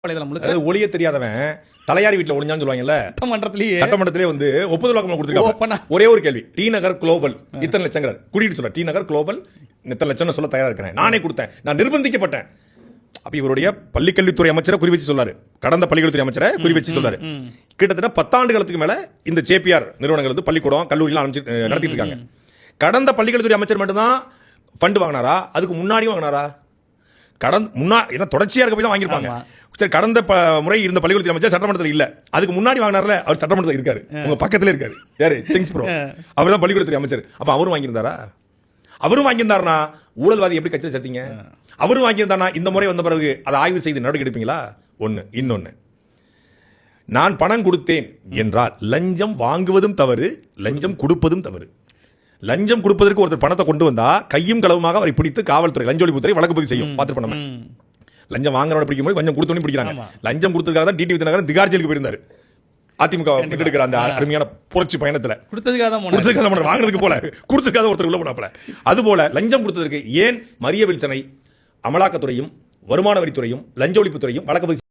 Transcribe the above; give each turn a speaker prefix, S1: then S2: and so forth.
S1: வலைதளம் முழுக்க.
S2: ஒளிய தெரியாதவன் தலையாரி வீட்டில் ஒளிஞ்சான்னு சொல்லுவாங்கல்ல, சட்டமன்றத்திலே வந்து ஒப்புதல் வாக்குமூலம் கொடுத்துருக்காங்க. ஒரே ஒரு கேள்வி, டி நகர் குளோபல் இத்தனை லட்சங்கிறார், குடிட்டு சொல்ல டி நகர் குளோபல் இத்தனை லட்சம் சொல்ல தயாரா இருக்கிறேன், நானே கொடுத்தேன், நான் நிர்பந்திக்கப்பட்டேன். அப்ப இவருடைய பள்ளிக்கல்வித்துறை அமைச்சரை குறி வச்சு சொல்லாரு, கடந்த பள்ளிக்கல்வித்துறை அமைச்சரை குறி வச்சு சொல்லாரு. கிட்டத்தட்ட 10 ஆண்டுகளுக்கு மேல இந்த ஜேபிஆர் நிறுவனங்கள் வந்து பள்ளிக்கூடம் கல்லூரிலாம் நடத்திட்டு இருக்காங்க. கடந்த பள்ளிக்கல்வித்துறை அமைச்சர் மட்டும்தான் ஃபண்ட் வாங்கினாரா, அதுக்கு முன்னாடியும் வாங்கினாரா? ஏன்னா தொடர்ச்சியா இருக்க போய் தான் வாங்கியிருப்பாங்க. சரி, கடந்த முறை இருந்த பள்ளிக்கூடத்தில் அமைச்சர் சட்டமன்றத்தில் இல்ல, அதுக்கு முன்னாடி வாங்கினார்ல, அவர் சட்டமன்றத்தில் இருக்காரு, உங்க பக்கத்துல இருக்காரு. யாரு? சிங்ஸ் ப்ரோ, அவர் தான் பள்ளிக்கூடத்துறை அமைச்சர். அப்ப அவரும் வாங்கியிருந்தாரா? அவரும் வாங்கியிருந்தாருனா ஊழல்வாதி எப்படி கட்சியில் சேர்த்தீங்க? அவரும் வாங்கியிருந்தாருனா இந்த முறை வந்த பிறகு அதை ஆய்வு செய்து நடவடிக்கை எடுப்பீங்களா? ஒன்னு. இன்னொன்னு, நான் பணம் கொடுத்தேன் என்றால் லஞ்சம் வாங்குவதும் தவறு, லஞ்சம் கொடுப்பதும் தவறு. லஞ்சம் கொடுப்பதற்கு ஒருத்தர் பணத்தை கொண்டு வந்தா கையும் களவுமாக அவரை பிடித்து காவல்துறை லஞ்ச ஒழிப்புத்துறை வழக்கு பதிவு செய்யும். பார்த்து பண்ண லஞ்சம் வாங்குறவனை பிடிக்கும் போது லஞ்சம் கொடுத்தோன்னு பிடிக்கிறாங்க. லஞ்சம் கொடுத்ததுக்காக தான் டிடி விதிநகரன் திகார் ஜெயிலுக்கு போயிருந்தாரு. அதிமுக எடுக்கிற அந்த அருமையான புரட்சி பயணத்துல வாங்கினதுக்கு போல கொடுத்ததுக்காக ஒருத்தர் உள்ள போனாப்ல. அது போல லஞ்சம் கொடுத்ததற்கு ஏன் மரிய வில்சனை அமலாக்கத்துறையும் வருமான வரித்துறையும் லஞ்ச ஒழிப்புத்துறையும் வழக்கு பதிவு